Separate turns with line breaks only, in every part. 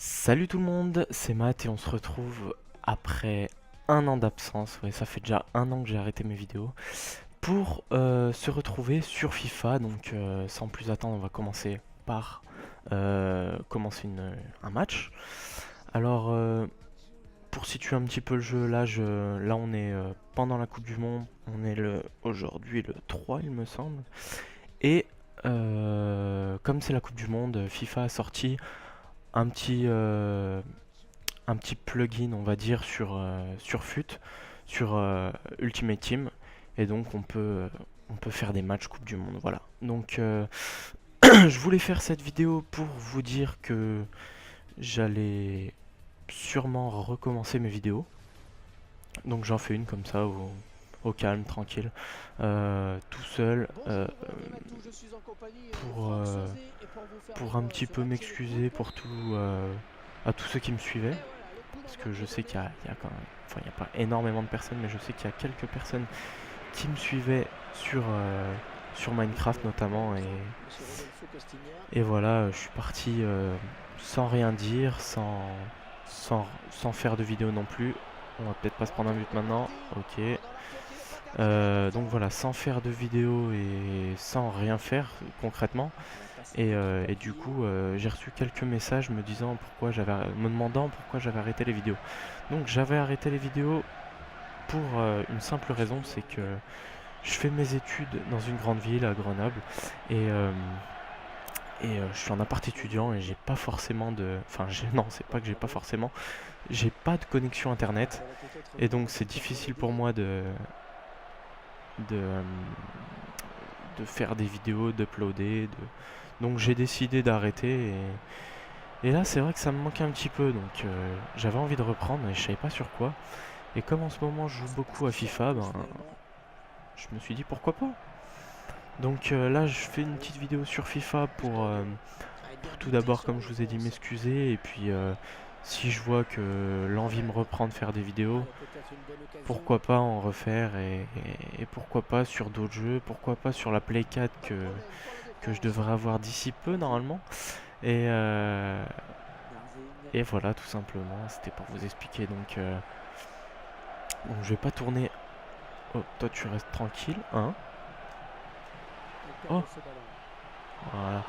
Salut tout le monde, c'est Matt et on se retrouve après un an d'absence. Ouais, ça fait déjà un an que j'ai arrêté mes vidéos pour se retrouver sur FIFA. Donc sans plus attendre, on va commencer par commencer un match. Alors pour situer un petit peu le jeu, là on est pendant la Coupe du Monde. On est aujourd'hui le 3 il me semble. Et comme c'est la Coupe du Monde, FIFA a sorti un petit, euh, un petit plugin, on va dire, sur FUT, sur Ultimate Team. Et donc on peut faire des matchs Coupe du Monde. Voilà. Donc je voulais faire cette vidéo pour vous dire que j'allais sûrement recommencer mes vidéos. Donc j'en fais une comme ça au calme, tranquille, tout seul, pour, euh, pour un petit peu m'excuser pour à tous ceux qui me suivaient. Parce que je sais qu'il y a quand même, enfin il n'y a pas énormément de personnes, mais je sais qu'il y a quelques personnes qui me suivaient sur Minecraft notamment. Et voilà, je suis parti sans rien dire, sans faire de vidéo non plus. On va peut-être pas se prendre un but maintenant, ok. Donc voilà, sans faire de vidéo et sans rien faire concrètement. Et du coup, j'ai reçu quelques messages me demandant pourquoi j'avais arrêté les vidéos. Donc j'avais arrêté les vidéos pour une simple raison, c'est que je fais mes études dans une grande ville, à Grenoble, et je suis en appart étudiant et j'ai pas forcément de... Enfin, non, c'est pas que j'ai pas forcément... J'ai pas de connexion internet, et donc c'est difficile pour moi de, euh, de faire des vidéos, d'uploader. Donc j'ai décidé d'arrêter, et là c'est vrai que ça me manquait un petit peu, donc j'avais envie de reprendre, mais je savais pas sur quoi. Et comme en ce moment je joue beaucoup à FIFA, ben, je me suis dit pourquoi pas. Donc là je fais une petite vidéo sur FIFA pour tout d'abord, comme je vous ai dit, m'excuser, et puis si je vois que l'envie me reprend de faire des vidéos, pourquoi pas en refaire, et pourquoi pas sur d'autres jeux, pourquoi pas sur la Play 4 que je devrais avoir d'ici peu normalement. Et, euh, et voilà, tout simplement, c'était pour vous expliquer. Donc je vais pas tourner. Oh, toi tu restes tranquille, hein. Oh, voilà.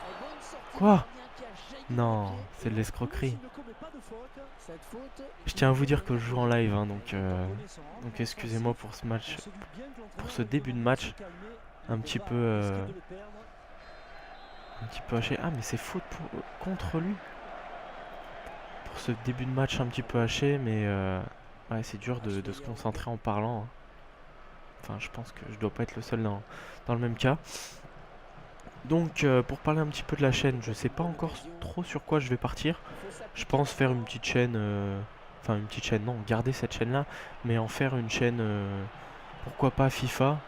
Quoi? Non, c'est de l'escroquerie. Je tiens à vous dire que je joue en live, hein, donc excusez-moi pour ce match, pour ce début de match un petit peu, un petit peu haché. Ah, mais c'est faute contre lui. Pour ce début de match un petit peu haché, mais ouais, c'est dur de se concentrer en parlant, hein. Enfin, je pense que je dois pas être le seul dans le même cas. Donc, pour parler un petit peu de la chaîne, je sais pas encore trop sur quoi je vais partir. Je pense faire une petite chaîne, enfin une petite chaîne, non, garder cette chaîne-là, mais en faire une chaîne, pourquoi pas FIFA.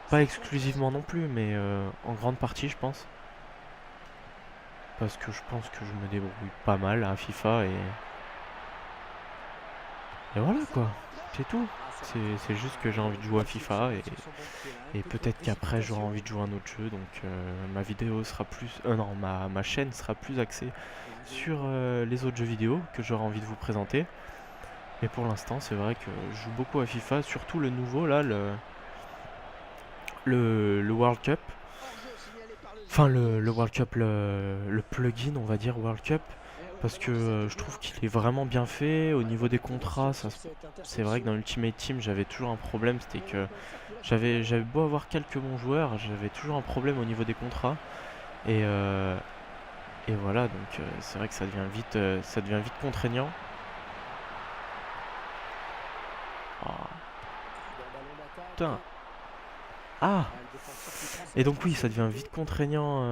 Pas exclusivement non plus, mais en grande partie, je pense. Parce que je pense que je me débrouille pas mal à FIFA, et voilà quoi, c'est tout. C'est juste que j'ai envie de jouer à FIFA, et peut-être qu'après j'aurai envie de jouer à un autre jeu, donc ma vidéo sera plus... non, ma chaîne sera plus axée sur les autres jeux vidéo que j'aurai envie de vous présenter. Mais pour l'instant, c'est vrai que je joue beaucoup à FIFA, surtout le nouveau là, le World Cup. Enfin, le World Cup, le plugin, on va dire World Cup, parce que je trouve qu'il est vraiment bien fait. Au niveau des contrats, c'est vrai que dans Ultimate Team, j'avais toujours un problème, c'était que j'avais beau avoir quelques bons joueurs, j'avais toujours un problème au niveau des contrats. Et, euh, et voilà, donc c'est vrai que ça devient vite contraignant. Ah, putain. Ah! Et donc oui, ça devient vite contraignant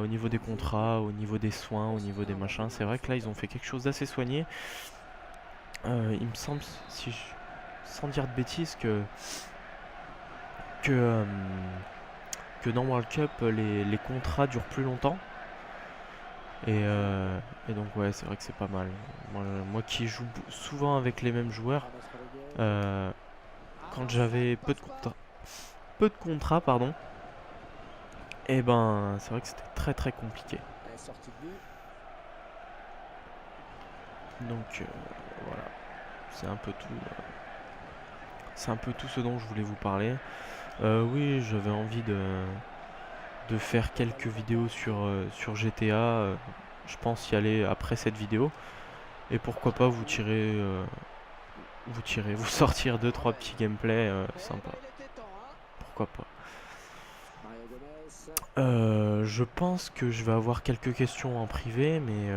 au niveau des contrats, au niveau des soins, au niveau des machins. C'est vrai que là, ils ont fait quelque chose d'assez soigné. Il me semble, sans dire de bêtises, que, euh, que dans World Cup, les contrats durent plus longtemps. Et donc ouais, c'est vrai que c'est pas mal. Moi qui joue souvent avec les mêmes joueurs, euh, quand j'avais peu de contrats, pardon, et ben c'est vrai que c'était très très compliqué. Donc voilà, c'est un peu tout. C'est un peu tout ce dont je voulais vous parler. Oui, j'avais envie de faire quelques vidéos sur GTA. Je pense y aller après cette vidéo. Et pourquoi pas vous sortir deux trois petits gameplays sympas. Pourquoi pas. Je pense que je vais avoir quelques questions en privé, mais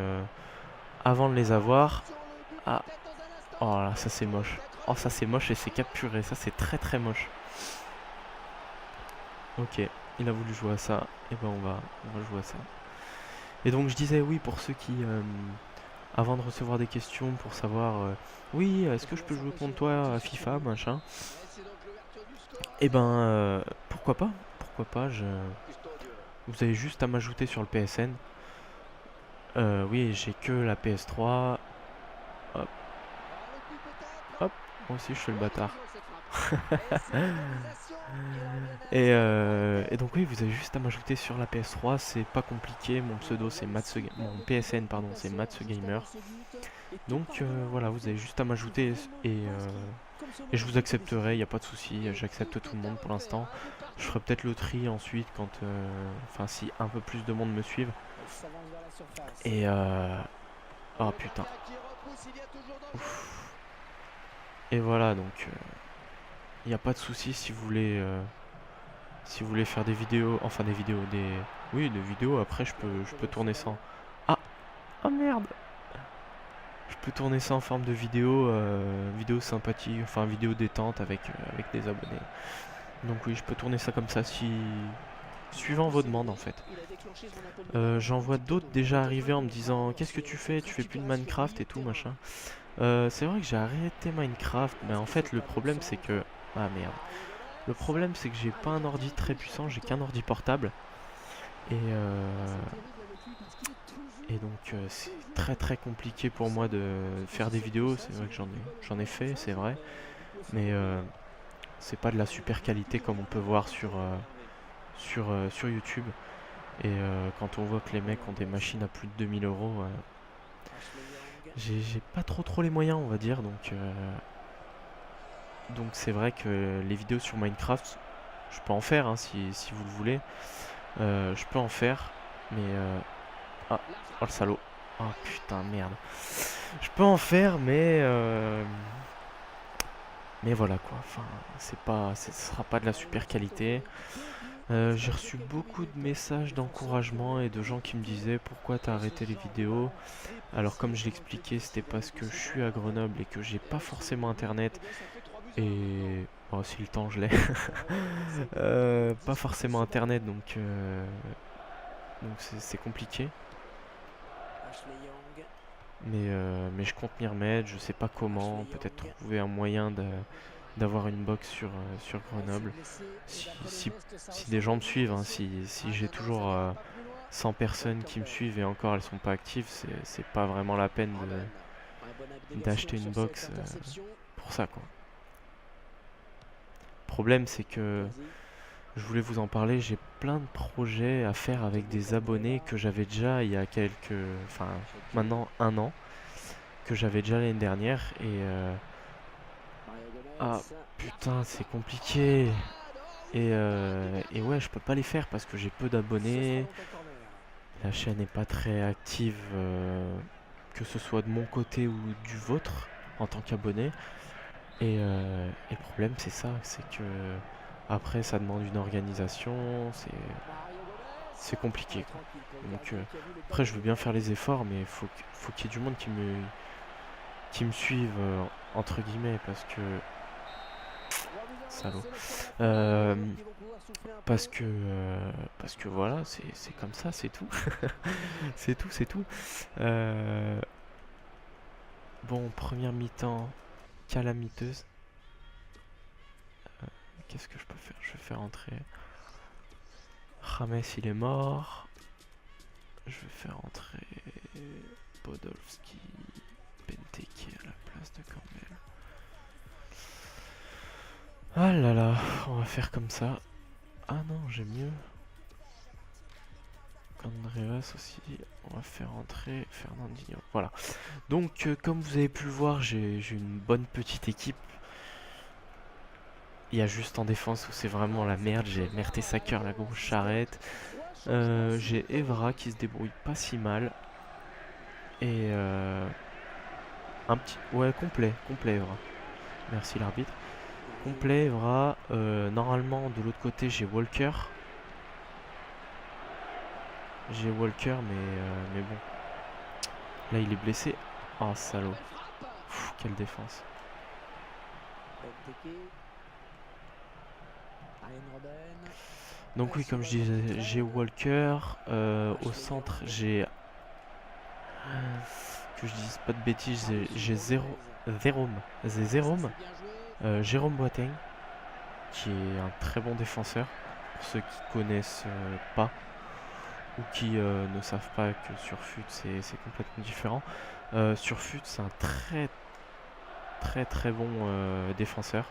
avant de les avoir... Ah, oh là, ça c'est moche. Oh, ça c'est moche et c'est capturé. Ça c'est très très moche. Ok, il a voulu jouer à ça. Et ben on va jouer à ça. Et donc je disais oui pour ceux qui... avant de recevoir des questions pour savoir... oui, est-ce que je peux jouer contre toi à FIFA, machin. Et ben pourquoi pas. Pourquoi pas, vous avez juste à m'ajouter sur le PSN. Oui, j'ai que la PS3. Hop, hop, moi aussi je suis le bâtard. Et donc oui, vous avez juste à m'ajouter sur la PS3, c'est pas compliqué, mon pseudo c'est mon PSN pardon, c'est Gamer. Donc voilà, vous avez juste à m'ajouter et je vous accepterai, il n'y a pas de souci, j'accepte tout le monde pour l'instant. Je ferai peut-être le tri ensuite quand enfin si un peu plus de monde me suivent. Et oh putain. Ouf. Et voilà, donc il n'y a pas de souci si vous voulez faire des vidéos, enfin des vidéos, oui, des vidéos. Après, je peux tourner ça. Ah, oh merde. Je peux tourner ça en forme de vidéo, vidéo sympathique, enfin vidéo détente avec des abonnés. Donc oui, je peux tourner ça comme ça suivant vos demandes en fait. J'en vois d'autres déjà arriver en me disant qu'est-ce que tu fais? Tu fais plus de Minecraft et tout machin. C'est vrai que j'ai arrêté Minecraft, mais en fait le problème c'est que... Ah merde. Le problème c'est que j'ai pas un ordi très puissant, j'ai qu'un ordi portable. Et donc c'est très très compliqué pour moi de faire des vidéos. C'est vrai que j'en ai fait, c'est vrai. Mais c'est pas de la super qualité comme on peut voir sur YouTube. Et quand on voit que les mecs ont des machines à plus de 2000 euros, j'ai pas trop les moyens, on va dire. Donc c'est vrai que les vidéos sur Minecraft, je peux en faire hein, si vous le voulez. Je peux en faire, mais... Ah, oh le salaud. Oh putain, merde. Je peux en faire, mais voilà quoi. Enfin, ce sera pas de la super qualité. J'ai reçu beaucoup de messages d'encouragement et de gens qui me disaient pourquoi t'as arrêté les vidéos. Alors comme je l'expliquais, c'était parce que je suis à Grenoble et que j'ai pas forcément internet. Et bon, si le temps je l'ai. Pas forcément internet, donc c'est compliqué. Mais je compte m'y remettre, je sais pas comment, peut-être trouver un moyen d'avoir une box sur Grenoble. Si des gens me suivent, hein, si j'ai toujours 100 personnes qui me suivent et encore elles sont pas actives, c'est pas vraiment la peine d'acheter une box pour ça quoi. Le problème c'est que je voulais vous en parler, j'ai plein de projets à faire avec des abonnés que j'avais déjà il y a enfin maintenant un an, que j'avais déjà l'année dernière et ah putain c'est compliqué et ouais je peux pas les faire parce que j'ai peu d'abonnés, la chaîne n'est pas très active que ce soit de mon côté ou du vôtre en tant qu'abonné et le problème c'est ça, c'est que après ça demande une organisation, c'est compliqué quoi. Donc après je veux bien faire les efforts mais faut qu'il y ait du monde qui me suive entre guillemets parce que salaud parce que voilà c'est comme ça, c'est tout. C'est tout. Bon, première mi-temps calamiteuse. Qu'est-ce que je peux faire? Je vais faire entrer James, il est mort. Je vais faire entrer Podolski, Benteke à la place de Campbell. Ah là là, on va faire comme ça. Ah non, j'ai mieux. Andreas aussi. On va faire entrer Fernandinho. Voilà. Donc, comme vous avez pu le voir, j'ai une bonne petite équipe. Il y a juste en défense où c'est vraiment la merde. J'ai Mertesacker, la grosse charrette. J'ai Evra qui se débrouille pas si mal. Et un petit... Ouais, complet Evra. Merci l'arbitre. Complet Evra. Normalement, de l'autre côté, j'ai Walker. Mais bon. Là, il est blessé. Oh, salaud. Pff, quelle défense. Donc oui, comme je disais, j'ai Walker. Au centre, j'ai... Que je dise pas de bêtises, j'ai Jérôme Boateng, qui est un très bon défenseur. Pour ceux qui connaissent pas, ou qui ne savent pas que sur FUT c'est complètement différent. Sur FUT, c'est un très bon défenseur.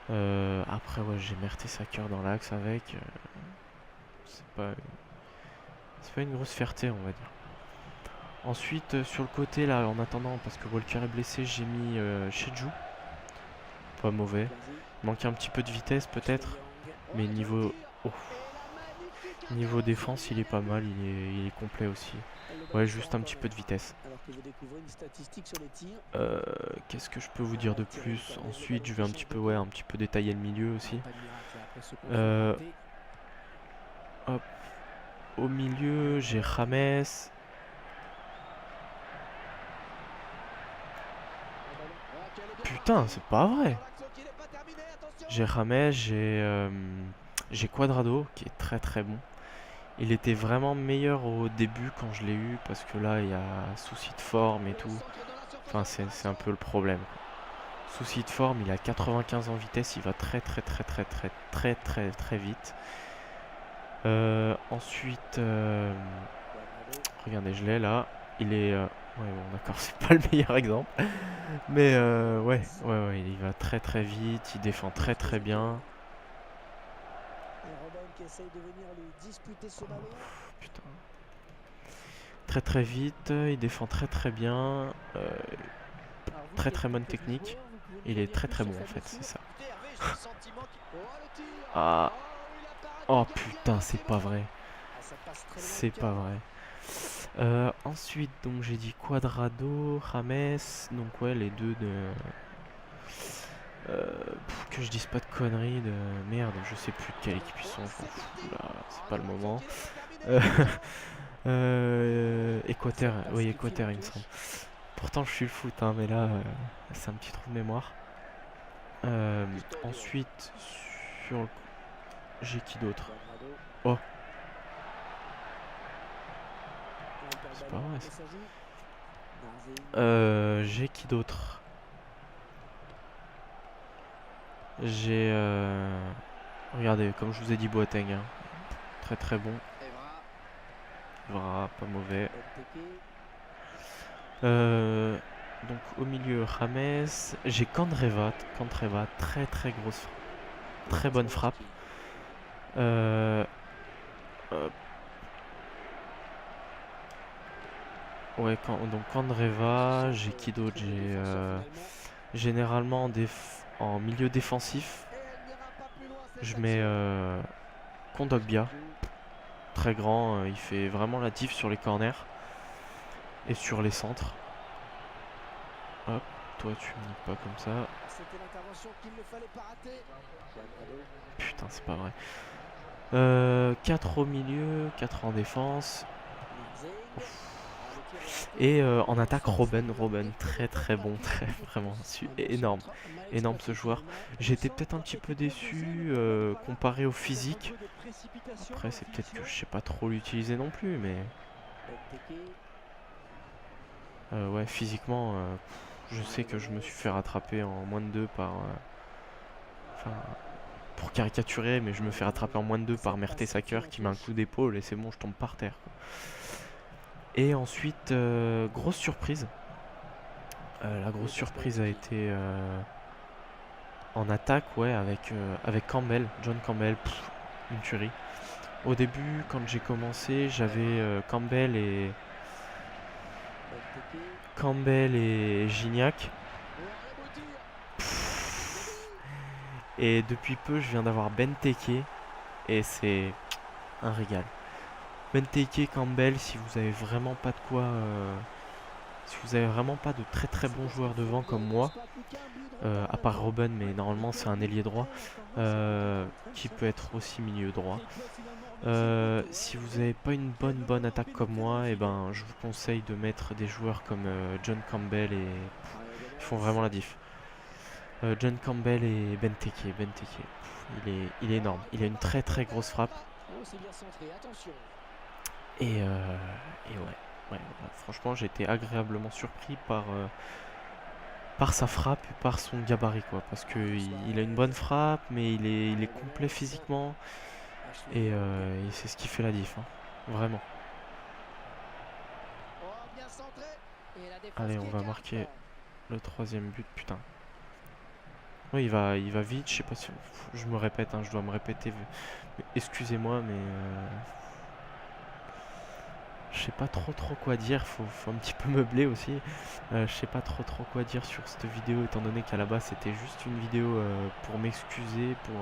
Après, ouais, j'ai Mertesacker dans l'axe avec. C'est pas une grosse fierté, on va dire. Ensuite, sur le côté, là, en attendant, parce que Walker est blessé, j'ai mis Sheju. Pas mauvais. Il manque un petit peu de vitesse, peut-être. Mais niveau défense, il est pas mal. Il est complet aussi. Ouais, juste un petit peu de vitesse. Qu'est-ce que je peux vous dire de plus? Ensuite, je vais un petit peu détailler le milieu aussi. Hop. Au milieu, j'ai James. Putain, c'est pas vrai. J'ai James, j'ai Quadrado qui est très bon. Il était vraiment meilleur au début quand je l'ai eu parce que là il y a souci de forme et tout. Enfin c'est un peu le problème. Souci de forme, il a 95 en vitesse, il va très vite. Ensuite, regardez, je l'ai là. Il est... ouais bon d'accord, c'est pas le meilleur exemple. Mais ouais, il va très vite, il défend très bien. Putain. Très vite, il défend très bien. Très bonne technique. Il est très bon en fait, c'est ça. Ah. Oh putain, c'est pas vrai. C'est pas vrai. Ensuite, donc j'ai dit Quadrado, James. Donc ouais, les deux de... que je dise pas de conneries, de merde, je sais plus de quelle équipe ils sont, là, c'est pas le moment. Équateur, oui Équateur il me semble. Pourtant je suis le foot, hein, mais là c'est un petit trou de mémoire. Ensuite, sur le... j'ai qui d'autre? Oh, c'est pas vrai ça. J'ai qui d'autre? J'ai... regardez, comme je vous ai dit, Boateng. Hein. Très bon. Evra, pas mauvais. Donc au milieu, James. J'ai Candreva, très grosse frappe. Très bonne frappe. Ouais, donc Candreva, j'ai qui d'autre? J'ai généralement en milieu défensif, je mets Kondogbia, très grand, il fait vraiment la diff sur les corners et sur les centres. Hop, toi tu me niques pas comme ça. Putain, c'est pas vrai. 4 au milieu, 4 en défense. Ouf. Et en attaque, Robben, très bon, vraiment énorme ce joueur. J'étais peut-être un petit peu déçu comparé au physique. Après, c'est peut-être que je sais pas trop l'utiliser non plus, mais ouais, physiquement, je sais que je me suis fait rattraper en moins de 2 par... Enfin, pour caricaturer, mais je me fais rattraper en moins de 2 par Mertesacker qui met un coup d'épaule et c'est bon, je tombe par terre, quoi. Et ensuite, grosse surprise. La grosse surprise a été en attaque, ouais, avec Campbell, John Campbell, une tuerie. Au début, quand j'ai commencé, j'avais Campbell et Gignac. Et depuis peu, je viens d'avoir Benteke et c'est un régal. Benteke, Campbell, si vous avez vraiment pas de quoi, si vous avez vraiment pas de très très bons joueurs devant comme moi, à part Robben, mais normalement c'est un ailier droit, qui peut être aussi milieu droit. Si vous n'avez pas une bonne attaque comme moi, et ben je vous conseille de mettre des joueurs comme John Campbell et ils font vraiment la diff. John Campbell et Benteke. Il est énorme. Il a une très très grosse frappe. Et ouais, voilà. Franchement, j'ai été agréablement surpris par sa frappe et par son gabarit, quoi. Parce que il a une bonne frappe, mais il est complet physiquement. Et c'est ce qui fait la diff, hein. Vraiment. Allez, on va marquer le troisième but, putain. Oui, il va vite, je sais pas si... Je me répète, hein, je dois me répéter. Excusez-moi, mais... je sais pas trop quoi dire, faut un petit peu meubler aussi. Je sais pas trop quoi dire sur cette vidéo, étant donné qu'à la base c'était juste une vidéo pour m'excuser pour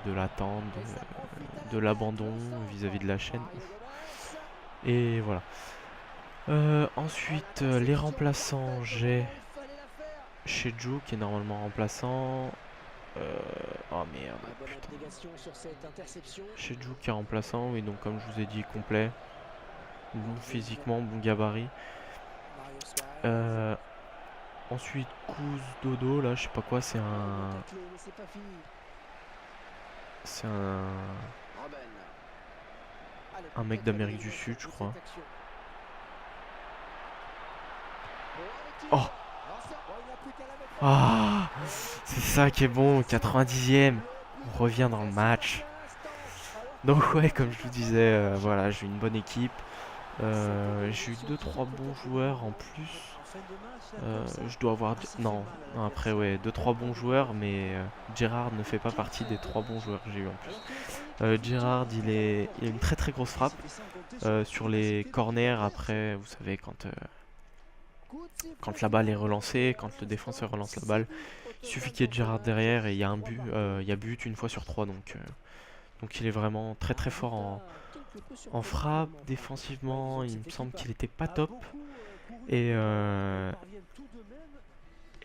de l'attente, de l'abandon vis-à-vis de la chaîne. Et voilà. Ensuite, les remplaçants, j'ai Sheju qui est normalement remplaçant. Oh merde, putain. Sheju qui est remplaçant, oui, donc comme je vous ai dit, complet. Bon physiquement, bon gabarit. Ensuite, Kouz Dodo, là, je sais pas quoi, c'est un. C'est un mec d'Amérique du Sud, je crois. Oh! Ah, c'est ça qui est bon, 90e. On revient dans le match. Donc ouais, comme je vous disais, voilà, j'ai une bonne équipe. J'ai eu 2-3 bons joueurs en plus. Je dois avoir... Non, non, après ouais, 2-3 bons joueurs, mais Gerrard ne fait pas partie des 3 bons joueurs que j'ai eu en plus. Gerrard, il a une très très grosse frappe sur les corners. Après, vous savez, quand la balle est relancée, quand le défenseur relance la balle, il suffit qu'il y ait Gerrard derrière et il y a un but, il y a but une fois sur 3. Donc il est vraiment très très fort en frappe. Défensivement, il me semble qu'il était pas top. Et,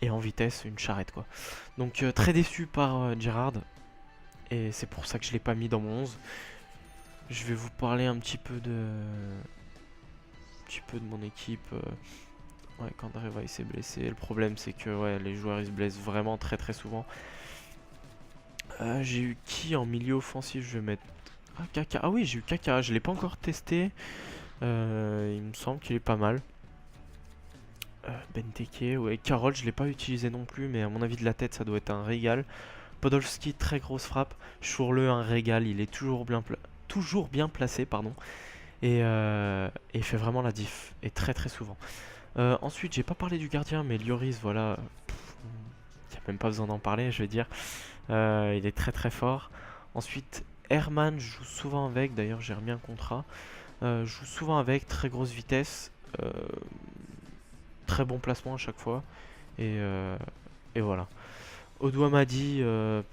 et en vitesse, une charrette quoi. Donc très déçu par Gerrard. Et c'est pour ça que je l'ai pas mis dans mon 11. Je vais vous parler un petit peu de mon équipe. Ouais, quand Dreva il s'est blessé. Le problème c'est que ouais, les joueurs ils se blessent vraiment très très souvent. J'ai eu qui en milieu offensif? Je vais mettre... Ah, Kaka. Ah oui, j'ai eu Kaka. Je l'ai pas encore testé. Il me semble qu'il est pas mal. Benteke, ouais. Carroll, je l'ai pas utilisé non plus, mais à mon avis de la tête, ça doit être un régal. Podolski, très grosse frappe. Chourle, un régal. Il est toujours bien placé, pardon. Et il fait vraiment la diff. Et très très souvent. Ensuite, j'ai pas parlé du gardien, mais Lloris, voilà. Il n'y a même pas besoin d'en parler, je vais dire. Il est très très fort. Ensuite, Herman, je joue souvent avec. D'ailleurs, j'ai remis un contrat. Je joue souvent avec, très grosse vitesse. Très bon placement à chaque fois. Et, et voilà. Odouamadi, je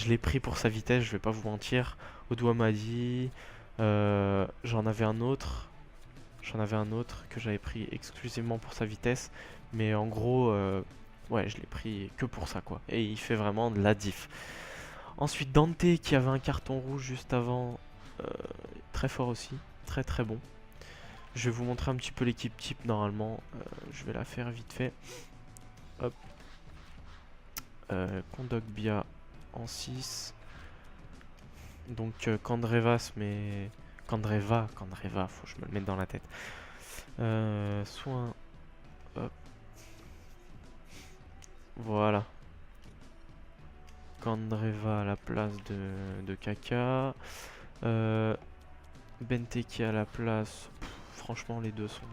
l'ai pris pour sa vitesse, je vais pas vous mentir. Odouamadi, j'en avais un autre. J'en avais un autre que j'avais pris exclusivement pour sa vitesse. Mais en gros, ouais, je l'ai pris que pour ça, quoi. Et il fait vraiment de la diff. Ensuite, Dante qui avait un carton rouge juste avant. Très fort aussi. Très très bon. Je vais vous montrer un petit peu l'équipe type normalement. Je vais la faire vite fait. Hop. Kondogbia en 6. Donc Kandrevas, mais... Kandreva, faut que je me le mette dans la tête. Soin. Hop. Voilà. Kandreva à la place de Kaka. Benteke à la place. Franchement, les deux sont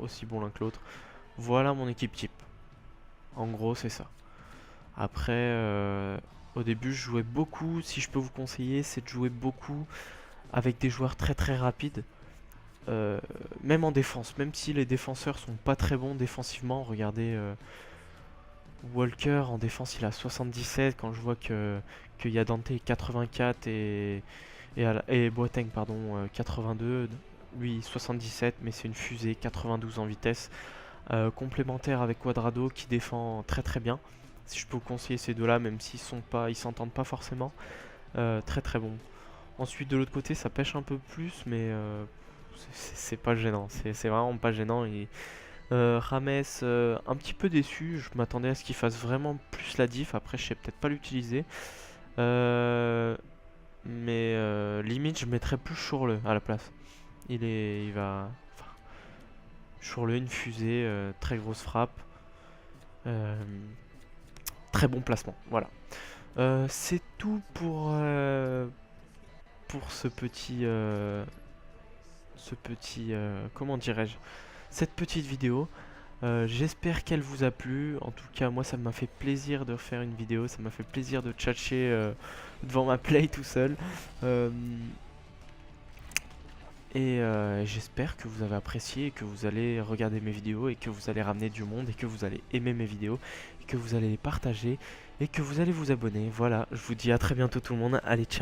aussi bons l'un que l'autre. Voilà mon équipe type. En gros, c'est ça. Après, Au début, je jouais beaucoup. Si je peux vous conseiller, c'est de jouer beaucoup avec des joueurs très très rapides. Euh, Même en défense, même si les défenseurs sont pas très bons défensivement. Regardez Walker en défense, il a 77. Quand je vois qu'il y a Dante 84 et Boateng pardon 82. Lui 77, mais c'est une fusée 92 en vitesse. Complémentaire avec Quadrado qui défend très très bien. Si je peux vous conseiller ces deux-là, même s'ils sont pas, ils s'entendent pas forcément. Très très bon. Ensuite de l'autre côté, ça pêche un peu plus, mais c'est pas gênant. C'est vraiment pas gênant. Et Rames, un petit peu déçu. Je m'attendais à ce qu'il fasse vraiment plus la diff. Après, je sais peut-être pas l'utiliser. Euh, mais limite, je mettrais plus Chourle à la place. Il va. Enfin, Chourle, une fusée, très grosse frappe. Euh, Très bon placement. Voilà. C'est tout pour ce petit, comment dirais-je, cette petite vidéo. J'espère qu'elle vous a plu. En tout cas, moi, ça m'a fait plaisir de faire une vidéo. Ça m'a fait plaisir de tchatcher devant ma play tout seul. Euh, J'espère que vous avez apprécié et que vous allez regarder mes vidéos et que vous allez ramener du monde et que vous allez aimer mes vidéos et que vous allez les partager et que vous allez vous abonner. Voilà, je vous dis à très bientôt tout le monde. Allez, ciao.